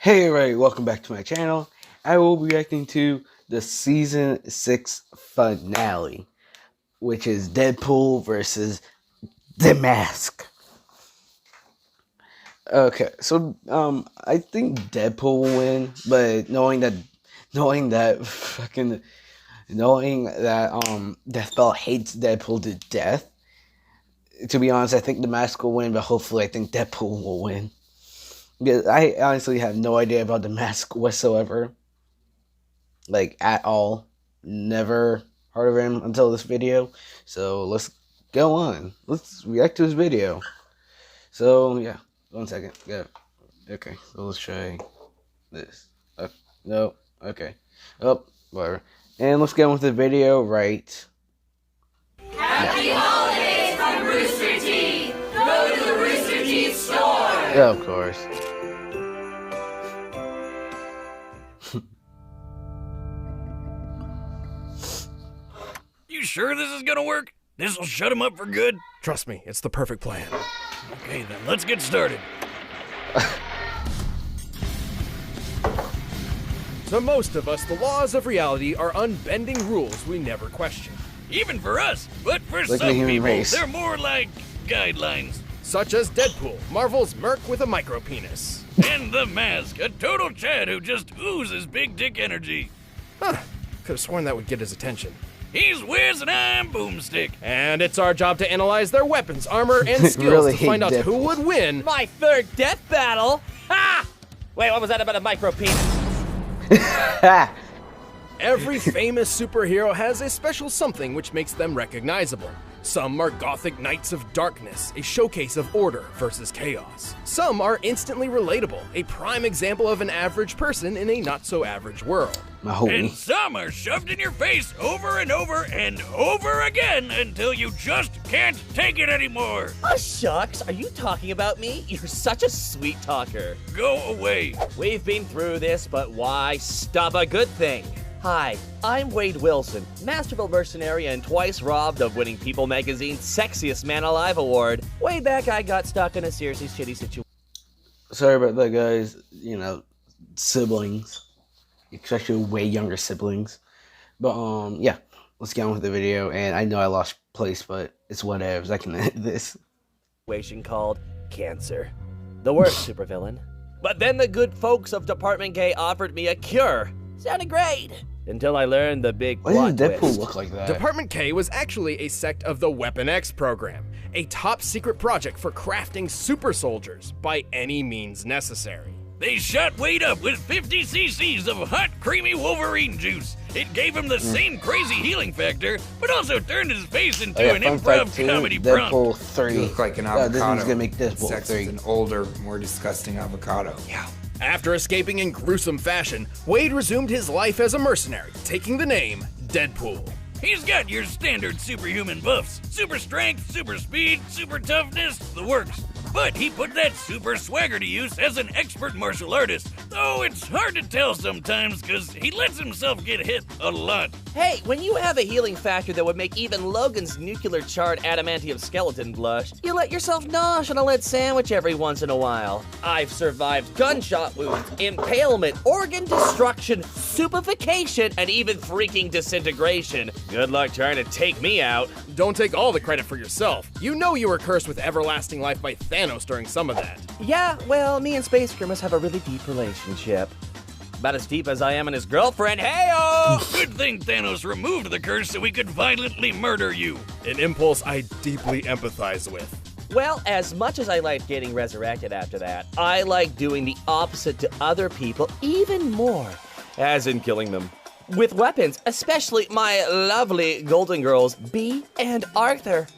Hey everybody, welcome back to my channel. I will be reacting to the season 6 finale, which is Deadpool versus The Mask. Okay, so I think Deadpool will win, but knowing that Deathbell hates Deadpool to death. To be honest, I think The Mask will win, but hopefully I think Deadpool will win. Because I honestly have no idea about The Mask whatsoever. Like, at all. Never heard of him until this video. So, let's go on. Let's react to his video. So, yeah. 1 second. Yeah. Okay. So, let's try this. No. Okay. Oh, whatever. And let's get on with the video right Happy holidays from Rooster Teeth! Go to the Rooster Teeth store! Yeah, of course. You sure this is gonna work? This'll shut him up for good? Trust me, it's the perfect plan. Okay then, let's get started. To most of us, the laws of reality are unbending rules we never question. Even for us, but for Like the some human people, race. they're more like guidelines. Such as Deadpool, Marvel's merc with a micropenis. And The Mask, a total Chad who just oozes big dick energy. Huh, could have sworn that would get his attention. He's Wiz and I'm Boomstick. And it's our job to analyze their weapons, armor, and skills Really to find out hate who Deadpool. would win. My third death battle? Ha! Wait, what was that about a micro penis? Every famous superhero has a special something which makes them recognizable. Some are gothic knights of darkness, a showcase of order versus chaos. Some are instantly relatable, a prime example of an average person in a not-so-average world. My whole And some are shoved in your face over and over and over again until you just can't take it anymore. Oh, shucks, are you talking about me? You're such a sweet talker. Go away. We've been through this, but why stop a good thing? Hi, I'm Wade Wilson, masterful mercenary and twice robbed of winning People Magazine's Sexiest Man Alive award. Way back, I got stuck in a seriously shitty situation. Sorry about that, guys. You know, siblings. Especially way younger siblings. But, yeah. Let's get on with the video. And I know I lost place, but it's whatevs. I can edit this. Called cancer. The worst supervillain. But then the good folks of Department K offered me a cure. Sounded great. Until I learned the big Why plot does Deadpool twist. look like that? Department K was actually a sect of the Weapon X program, a top-secret project for crafting super soldiers by any means necessary. They shot Wade up with 50 cc's of hot, creamy Wolverine juice. It gave him the same crazy healing factor, but also turned his face into Oh, yeah, an fun improv fact too, comedy Deadpool prompt. 3. You look like an Disney's avocado. gonna make Deadpool Sex 3. with an older, more disgusting avocado. Yeah. After escaping in gruesome fashion, Wade resumed his life as a mercenary, taking the name Deadpool. He's got your standard superhuman buffs. Super strength, super speed, super toughness, the works. But he put that super swagger to use as an expert martial artist. Though it's hard to tell sometimes because he lets himself get hit a lot. Hey, when you have a healing factor that would make even Logan's nuclear-charred adamantium skeleton blush, you let yourself nosh on a lead sandwich every once in a while. I've survived gunshot wounds, impalement, organ destruction, stupefaction, and even freaking disintegration. Good luck trying to take me out. Don't take all the credit for yourself. You know you were cursed with everlasting life by Thanos during some of that. Yeah, well, me and Space Grimace have a really deep relationship. About as deep as I am and his girlfriend. Hey-oh! Good thing Thanos removed the curse so he could violently murder you. An impulse I deeply empathize with. Well, as much as I like getting resurrected after that, I like doing the opposite to other people even more. As in killing them. With weapons, especially my lovely Golden Girls, Bee and Arthur.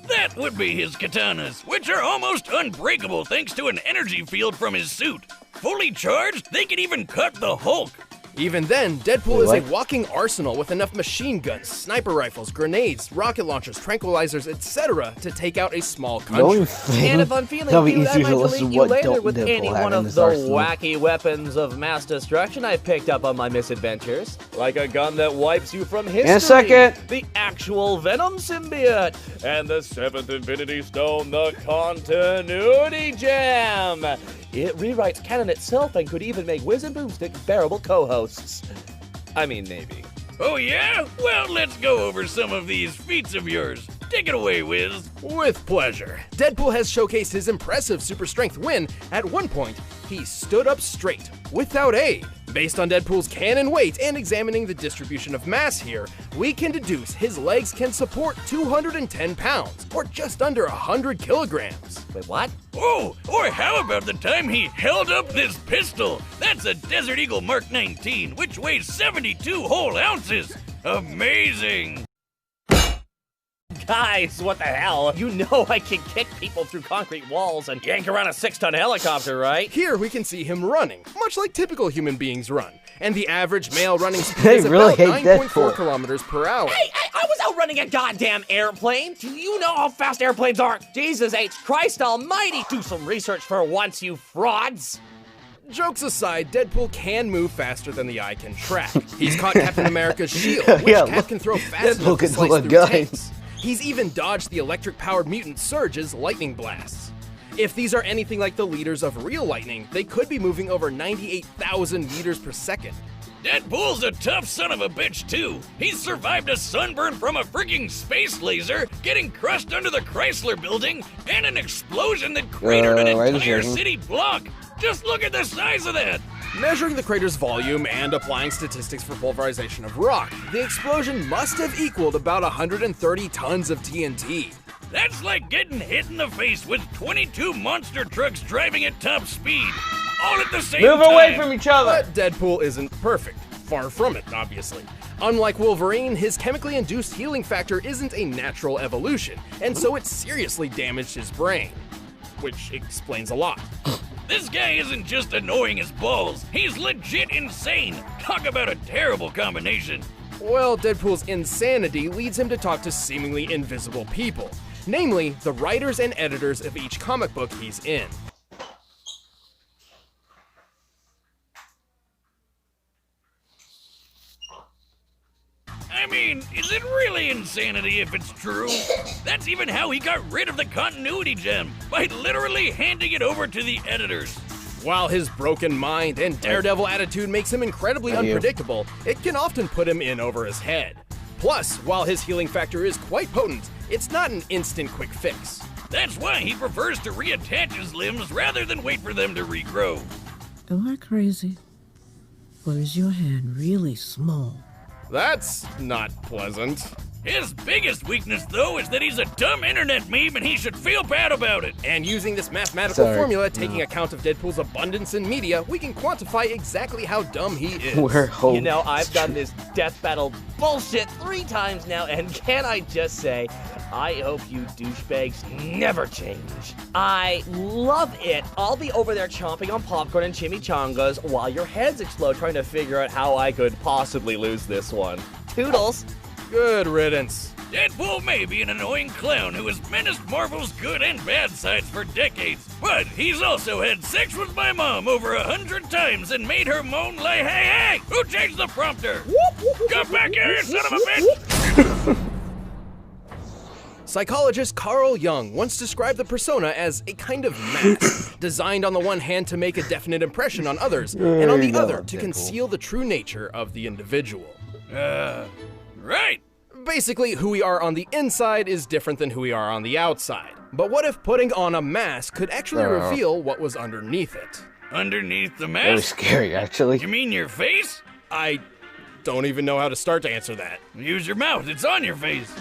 That would be his katanas, which are almost unbreakable thanks to an energy field from his suit. Fully charged, they can even cut the Hulk. Even then, Deadpool is Wait, a what? walking arsenal with enough machine guns, sniper rifles, grenades, rocket launchers, tranquilizers, etc. to take out a small The country. only thing And if I'm feeling that'll be you, I easier might to listen delete to you what later don't with Deadpool any have one in of his the arsenal. wacky weapons of mass destruction I've picked up on my misadventures. Like a gun that wipes you from history. In a second. The actual Venom symbiote. And the 7th Infinity Stone, the Continuity Gem. It rewrites canon itself and could even make Wiz and Boomstick bearable co-hosts. I mean, maybe. Oh yeah? Well, let's go over some of these feats of yours. Take it away, Wiz. With pleasure. Deadpool has showcased his impressive super strength when, at one point, he stood up straight, without aid. Based on Deadpool's cannon weight and examining the distribution of mass here, we can deduce his legs can support 210 pounds, or just under 100 kilograms. Wait, what? Oh, or how about the time he held up this pistol? That's a Desert Eagle Mark 19, which weighs 72 whole ounces. Amazing. Guys, what the hell? You know I can kick people through concrete walls and yank around a 6-ton helicopter, right? Here we can see him running, much like typical human beings run, and the average male running speed They is really about hate 9.4 Deadpool. kilometers per hour. Hey, I was outrunning a goddamn airplane. Do you know how fast airplanes are? Jesus H. Christ almighty. Do some research for once, you frauds. Jokes aside, Deadpool can move faster than the eye can track. He's caught Captain America's shield, which Yeah, Cap look, can throw fast Deadpool enough to can slice pull a through gun. tanks. He's even dodged the electric-powered mutant Surge's lightning blasts. If these are anything like the leaders of real lightning, they could be moving over 98,000 meters per second. Deadpool's a tough son of a bitch, too. He's survived a sunburn from a freaking space laser, getting crushed under the Chrysler building, and an explosion that cratered an wait a entire second. city block. Just look at the size of that. Measuring the crater's volume and applying statistics for pulverization of rock, the explosion must have equaled about 130 tons of TNT. That's like getting hit in the face with 22 monster trucks driving at top speed, all at the same time. Move away from each other. But Deadpool isn't perfect. Far from it, obviously. Unlike Wolverine, his chemically induced healing factor isn't a natural evolution, and so it seriously damaged his brain. Which explains a lot. This guy isn't just annoying as balls. He's legit insane. Talk about a terrible combination. Well, Deadpool's insanity leads him to talk to seemingly invisible people, namely the writers and editors of each comic book he's in. I mean, is it really insanity if it's true? That's even how he got rid of the continuity gem, by literally handing it over to the editors. While his broken mind and daredevil attitude makes him incredibly Thank you. unpredictable, it can often put him in over his head. Plus, while his healing factor is quite potent, it's not an instant quick fix. That's why he prefers to reattach his limbs rather than wait for them to regrow. Am I crazy? Or is your hand really small? That's not pleasant. His biggest weakness, though, is that he's a dumb internet meme and he should feel bad about it. And using this mathematical Sorry. formula, taking account of Deadpool's abundance in media, we can quantify exactly how dumb he is. We're home. You know, I've done this death battle bullshit 3 times now, and can I just say, I hope you douchebags never change. I love it. I'll be over there chomping on popcorn and chimichangas while your heads explode trying to figure out how I could possibly lose this one. Toodles. Good riddance. Deadpool may be an annoying clown who has menaced Marvel's good and bad sides for decades, but he's also had sex with my mom over 100 times and made her moan like, hey, who changed the prompter? Come back here, you son of a bitch! Psychologist Carl Jung once described the persona as a kind of mask, designed on the one hand to make a definite impression on others, and on you the go, other to Deadpool. conceal the true nature of the individual. Right. Basically, who we are on the inside is different than who we are on the outside. But what if putting on a mask could actually reveal what was underneath it? Underneath the Very mask? scary, actually. You mean your face? I don't even know how to start to answer that. Use your mouth, it's on your face.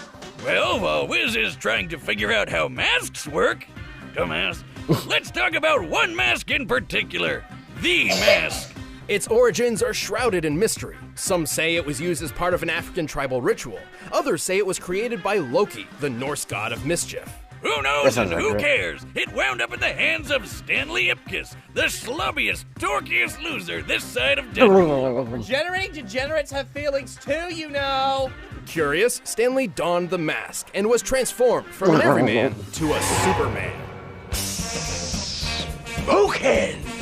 Well, while Wiz is trying to figure out how masks work, dumbass, let's talk about one mask in particular, the mask. Its origins are shrouded in mystery. Some say it was used as part of an African tribal ritual. Others say it was created by Loki, the Norse god of mischief. Who knows That sounds and who accurate. cares? It wound up in the hands of Stanley Ipkiss, the slubbiest, dorkiest loser this side of Deadpool. Regenerating degenerates have feelings too, you know. Curious, Stanley donned the mask and was transformed from an everyman to a Superman.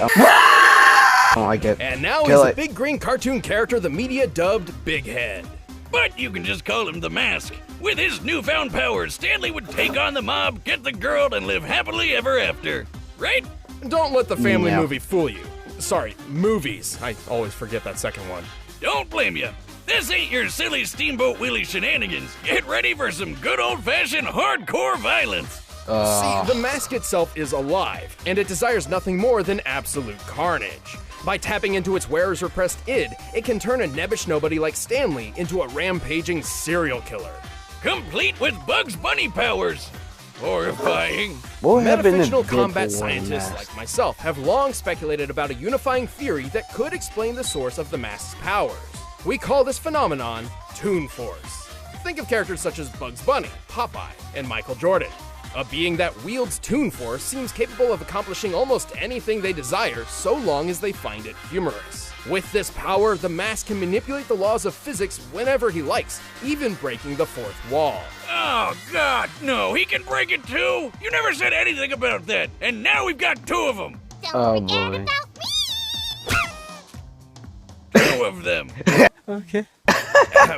I don't like it. And now Kill he's it. a big green cartoon character the media dubbed Big Head. But you can just call him the Mask. With his newfound powers, Stanley would take on the mob, get the girl, and live happily ever after. Right? Don't let the family Yeah. movie fool you. Sorry, movies. I always forget that second one. Don't blame you. This ain't your silly Steamboat Willie shenanigans. Get ready for some good old-fashioned hardcore violence. See, the mask itself is alive, and it desires nothing more than absolute carnage. By tapping into its wearer's repressed id, it can turn a nebbish nobody like Stanley into a rampaging serial killer. Complete with Bugs Bunny powers. Horrifying. What happened to Metafictional Deadpool combat wearing scientists masks? like myself have long speculated about a unifying theory that could explain the source of the mask's powers. We call this phenomenon Toon Force. Think of characters such as Bugs Bunny, Popeye, and Michael Jordan. A being that wields Toon Force seems capable of accomplishing almost anything they desire so long as they find it humorous. With this power, the mask can manipulate the laws of physics whenever he likes, even breaking the fourth wall. Oh, God, no, he can break it too. You never said anything about that, and now we've got two of them. Oh boy. Two of them.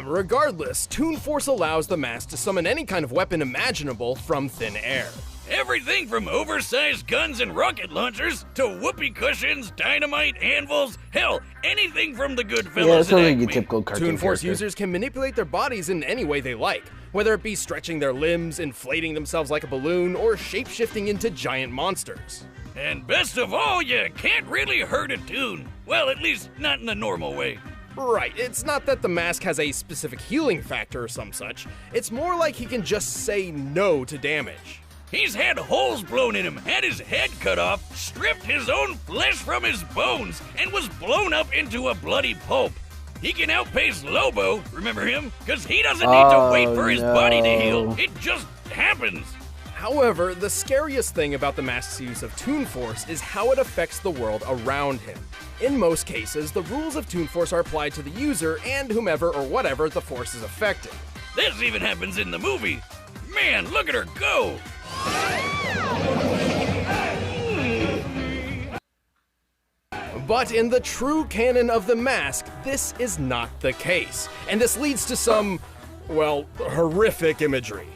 Regardless, Toon Force allows the mask to summon any kind of weapon imaginable from thin air. Everything from oversized guns and rocket launchers to whoopee cushions, dynamite, anvils, hell, anything from the Goodfellas. Yeah, that's and like your Acme. typical cartoon Toon Force character. users can manipulate their bodies in any way they like, whether it be stretching their limbs, inflating themselves like a balloon, or shape-shifting into giant monsters. And best of all, you can't really hurt a Toon. Well, at least not in the normal way. Right, it's not that the mask has a specific healing factor or some such, it's more like he can just say no to damage. He's had holes blown in him, had his head cut off, stripped his own flesh from his bones, and was blown up into a bloody pulp. He can outpace Lobo, remember him? Because he doesn't need to wait for his body to heal. no. It just happens. However, the scariest thing about the mask's use of Toon Force is how it affects the world around him. In most cases, the rules of Toon Force are applied to the user and whomever or whatever the force is affecting. This even happens in the movie. Man, look at her go! But in the true canon of the mask, this is not the case. And this leads to some, well, horrific imagery.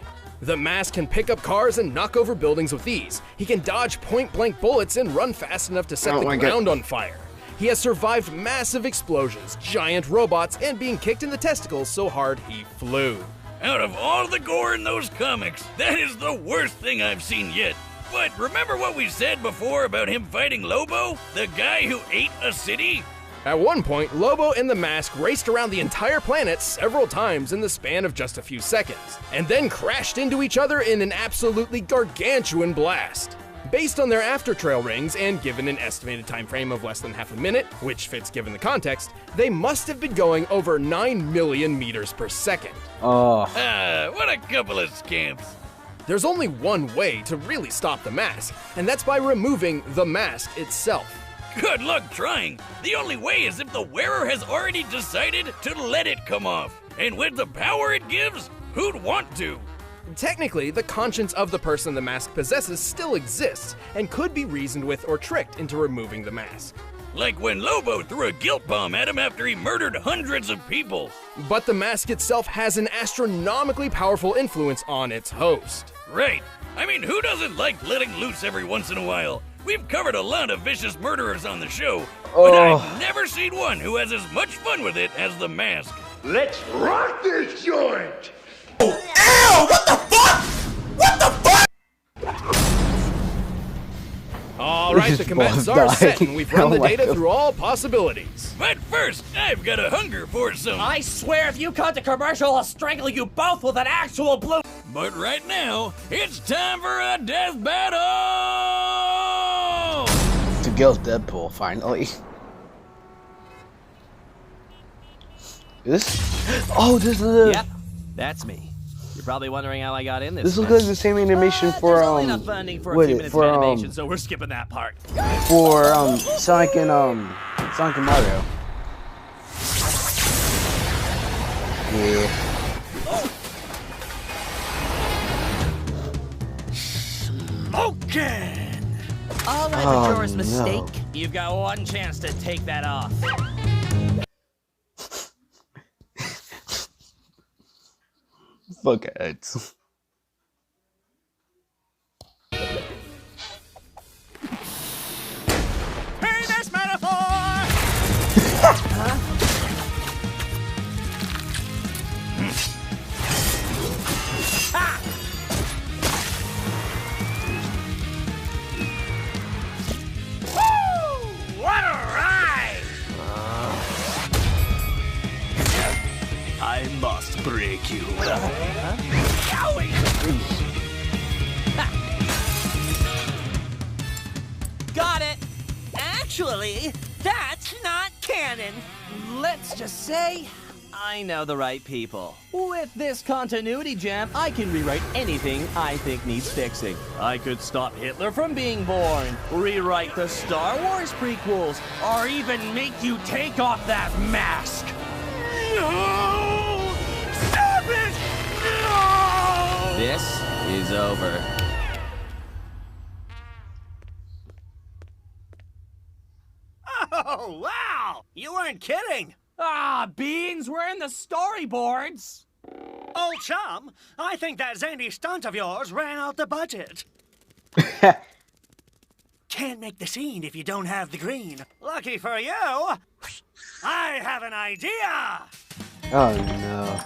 The mask can pick up cars and knock over buildings with ease. He can dodge point-blank bullets and run fast enough to set Oh the my ground on fire. He has survived massive explosions, giant robots, and being kicked in the testicles so hard he flew. Out of all the gore in those comics, that is the worst thing I've seen yet. But remember what we said before about him fighting Lobo? The guy who ate a city? At one point, Lobo and the mask raced around the entire planet several times in the span of just a few seconds, and then crashed into each other in an absolutely gargantuan blast. Based on their after-trail rings and given an estimated time frame of less than half a minute, which fits given the context, they must have been going over 9 million meters per second. Oh, What a couple of scamps. There's only one way to really stop the mask, and that's by removing the mask itself. Good luck trying. The only way is if the wearer has already decided to let it come off. And with the power it gives, who'd want to? Technically, the conscience of the person the mask possesses still exists, and could be reasoned with or tricked into removing the mask. Like when Lobo threw a guilt bomb at him after he murdered hundreds of people. But the mask itself has an astronomically powerful influence on its host. Right. I mean, who doesn't like letting loose every once in a while? We've covered a lot of vicious murderers on the show, but I've never seen one who has as much fun with it as the mask. Let's rock this joint! All right, the commands both are set, dying. and we've run Oh the my data God. through all possibilities. But first, I've got a hunger for some. I swear if you cut the commercial, I'll strangle you both with an actual blue. But right now, it's time for a death battle! to kill Deadpool finally. This? Oh, this is a. Yep, that's me. You're probably wondering how I got in this. This looks like the same animation for There's only enough funding for a few minutes of animation, so we're skipping that part. For Sonic and Mario. Yeah. Smoking! All right, Oh, Majora's mistake. no. You've got one chance to take that off. Fuck it. Penis metaphor! Woo! What a ride! I must break you. Got it! Actually, that's not canon. Let's just say I know the right people. With this continuity gem, I can rewrite anything I think needs fixing. I could stop Hitler from being born, rewrite the Star Wars prequels, or even make you take off that mask. No! Stop it! No! This is over. Oh, wow! You weren't kidding! Ah, beans, we're in the storyboards. Old chum, I think that zany stunt of yours ran out the budget. Can't make the scene if you don't have the green. Lucky for you, I have an idea! Oh no.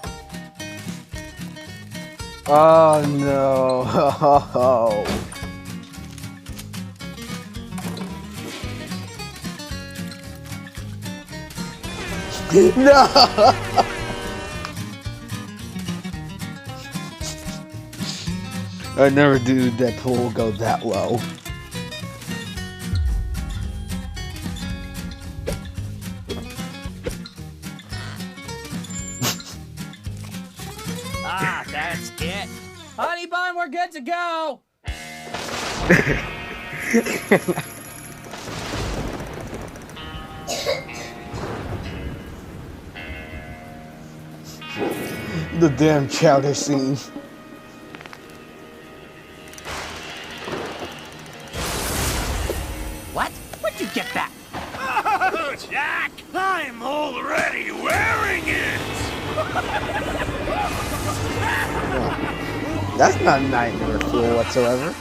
Oh no. No! I never knew Deadpool would go that low. Ah, that's it. Honey bun, we're good to go. The damn chowder scene. What? Where'd you get that? Oh, Jack! I'm already wearing it! That's not nightmare fuel whatsoever.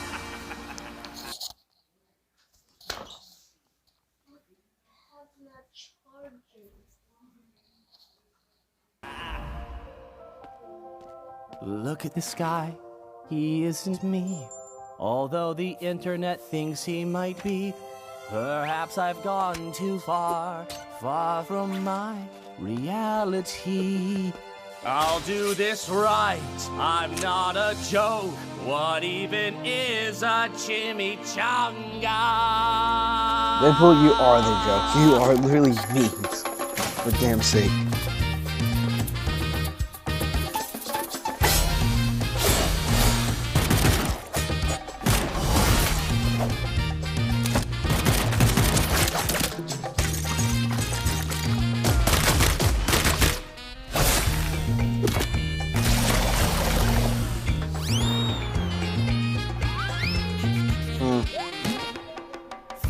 Look at the sky. He isn't me. Although the internet thinks he might be. Perhaps I've gone too far, far from my reality. I'll do this right. I'm not a joke. What even is a chimichanga? Deadpool, you are the joke. You are literally memes. For damn sake.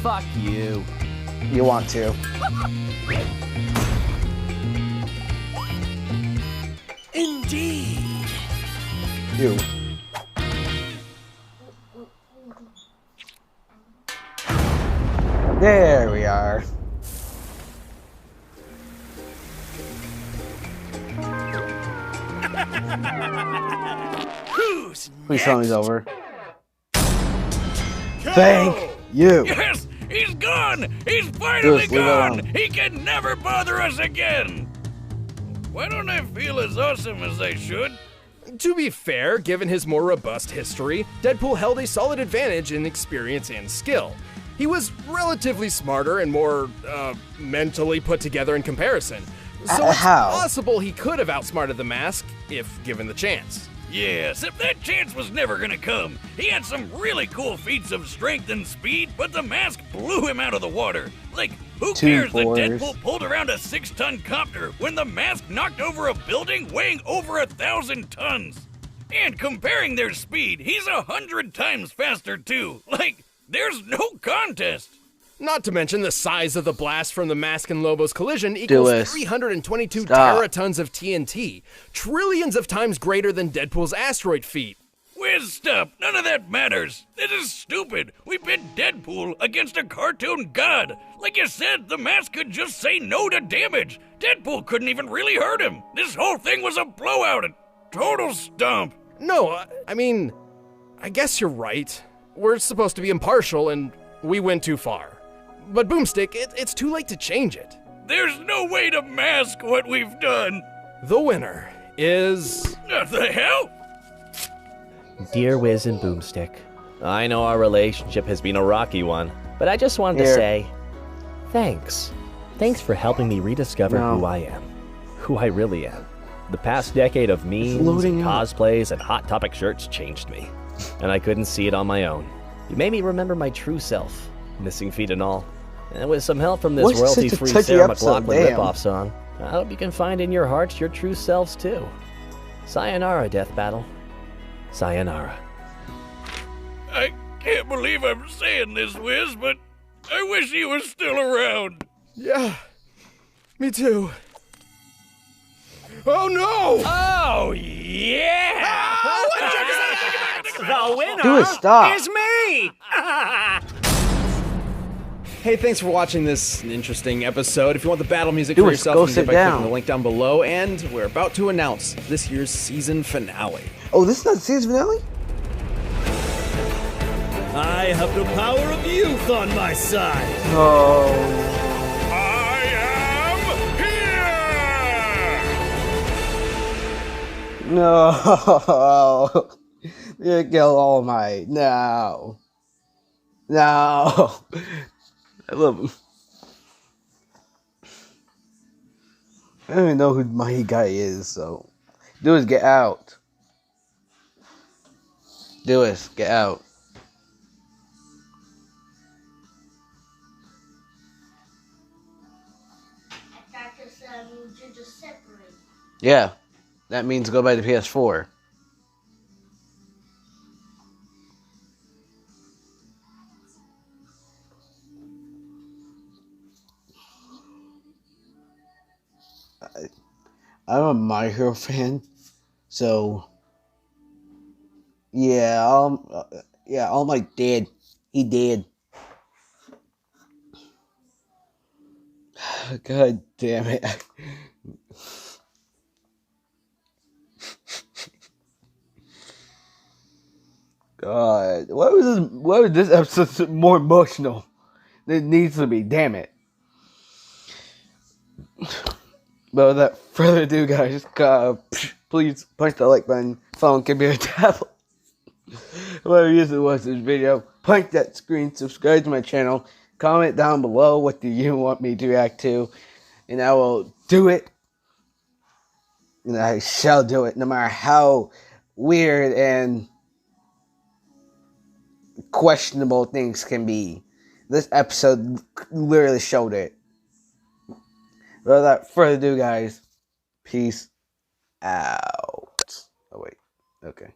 Fuck you. You want to. Indeed. You. There we are. Who's Please tell me he's over. Thank you. Yes! He's gone! He's finally Just leave it gone! alone. He can never bother us again! Why don't I feel as awesome as I should? To be fair, given his more robust history, Deadpool held a solid advantage in experience and skill. He was relatively smarter and more, mentally put together in comparison. So it's How? possible he could have outsmarted the Mask if given the chance. Yeah, except that chance was never gonna come. He had some really cool feats of strength and speed, but the mask blew him out of the water. Like, who cares that Deadpool pulled around a 6-ton copter when the mask knocked over a building weighing over 1,000 tons? And comparing their speed, he's 100 times faster too. Like, there's no contest. Not to mention the size of the blast from the Mask and Lobo's collision equals 322 teratons of TNT, trillions of times greater than Deadpool's asteroid feat. Whiz, stop. None of that matters. This is stupid. We pit Deadpool against a cartoon god. Like you said, the mask could just say no to damage. Deadpool couldn't even really hurt him. This whole thing was a blowout, a total stomp. No, I mean, I guess you're right. We're supposed to be impartial, and we went too far. But Boomstick, it's too late to change it. There's no way to mask what we've done. The winner is... What the hell? Dear Wiz and Boomstick, I know our relationship has been a rocky one, but I just wanted to say, thanks. Thanks for helping me rediscover who I am. Who I really am. The past decade of memes, cosplays, and Hot Topic shirts changed me. And I couldn't see it on my own. You made me remember my true self. Missing feet and all. And with some help from this royalty-free Sarah McLachlan ripoff song, I hope you can find in your hearts your true selves too. Sayonara, Death Battle. Sayonara. I can't believe I'm saying this, Wiz, but I wish he was still around. Yeah, me too. Oh no! Oh, yeah! The winner is me! Hey, thanks for watching this interesting episode. If you want the battle music for yourself, you can do it by clicking the link down below. And we're about to announce this year's season finale. Oh, this is not the season finale? I have the power of youth on my side. Oh. I am here! No. You kill All Might. No. No. I love him. I don't even know who my guy is, so. Do is get out. Do it. Get out. Yeah. That means go by the PS4. I'm a My Hero fan, so yeah, All Might dead. He dead. God damn it! God, why was this episode more emotional than it needs to be? Damn it! But without further ado, guys, please punch the like button, phone, computer, tablet, whatever you watch this video. Punch that screen, subscribe to my channel, comment down below what do you want me to react to, and I will do it. And I shall do it, no matter how weird and questionable things can be. This episode literally showed it. Without further ado, guys, peace out. Oh, wait. Okay.